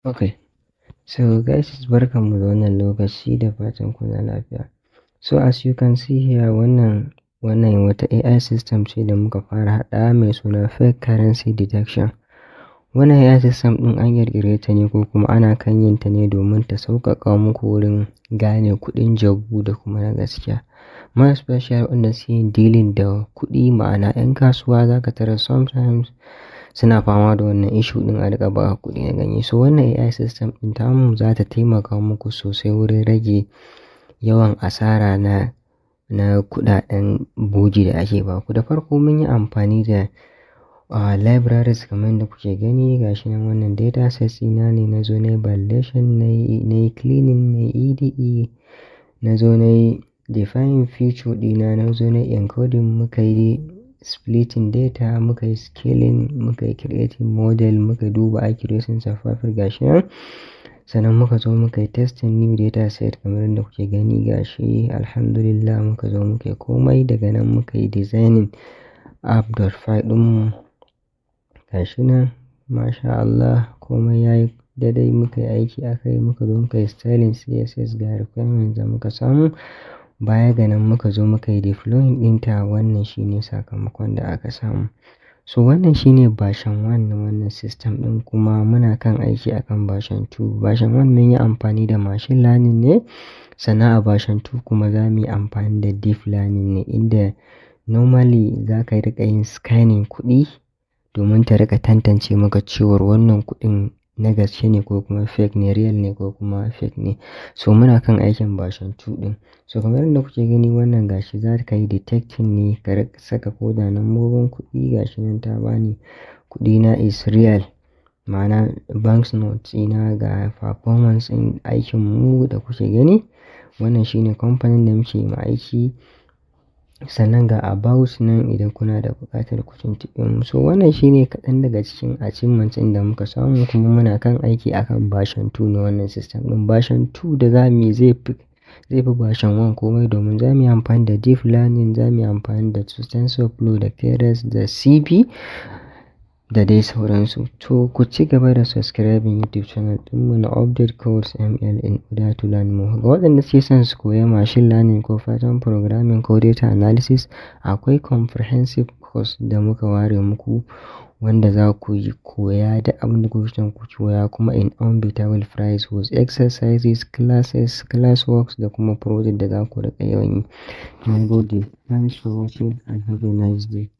Okay, so guys, barkanmu da wannan lokaci da fatan kuna lafiya. So as you can see here, wannan wata AI system ce da muka fara haɗa mai suna fake currency detection. Wannan AI system ɗin an ƙirƙire ta ne ko kuma ana kan yin ta ne domin ta sauƙaƙa muku wurin gane kuɗin jabu da kuma na gaskiya. More especially wanda suke yin dealing da kuɗi, ma'ana 'yan kasuwa za ka tarar sometimes suna fama da wannan issue ɗin a riƙa ba ka kuɗi na gani. So wannan AI system ɗin tamu za ta taimaka muku sosai wurin rage yawan asara na kuɗaɗen bogi da ake ba ku. Da farko mun yi amfani da libraries kamar yadda kuke gani. Ga shi nan wannan data sets ɗina ne, na zo na yi validation, na yi cleaning, na yi EDE, na zo na yi define feature ɗina, na zo na yi encoding, muka yi splitting data, muka yi scaling, muka yi creating model, muka duba accuracy safafir ga shi nan. Sannan muka zo muka yi testing new data set kamar yadda kuke gani. Ga shi alhamdulillah muka zo muka yi komai, daga nan muka yi designing app.py ɗinmu. Ga shi nan masha Allah komai yayi daidai, muka yi aiki aka yi, muka zo muka yi styling CSS ga requirements da muka samu. Baya ga nan muka zo muka yi deploying ɗinta. Wannan shine sakamakon da aka samu. So wannan shine version 1 na wannan system ɗin, kuma muna kan aiki akan version 2. Version 1 mun yi amfani da machine learning ne, sannan a version 2 kuma za mu yi amfani da deep learning ne, inda normally za ka riƙa yin scanning kuɗi domin ta riƙa tantance maka cewar wannan kuɗin na gaske ne ko kuma fake ne, real ne ko kuma fake ne. So muna kan aikin version 2 ɗin. So kamar yadda kuke gani wannan gashi za ka yi detecting ne, ka saka koda lambobin kuɗi. Ga shi nan ta bani kuɗina is real, ma'ana banknote ɗina ga performance ɗin aikin mu da kuke gani. Wannan shine kamfanin da muke ma aiki. Sannan ga about nan idan kuna da buƙatar ku tuntuɓe mu. So wannan shine kaɗan daga cikin achievements ɗin da muka samu, kuma muna kan aiki akan version 2 na wannan system ɗin. Version 2 da za mu yi zai fi version 1 komai, domin za mu yi amfani da deep learning, za mu yi amfani da TensorFlow da Keras da CP da dai sauransu. To ku ci gaba da subscribing YouTube channel ɗinmu na Update Codes ML in order to learn more. Ga waɗanda suke son su koya machine learning ko Python programming ko data analysis, akwai comprehensive course da muka ware muku wanda za ku yi koya da abin da kuke son ku koya, kuma in unbeatable price with exercises, classes, classworks da kuma project da za ku riƙa yawan yi. Na gode. Thanks for watching and have a nice day.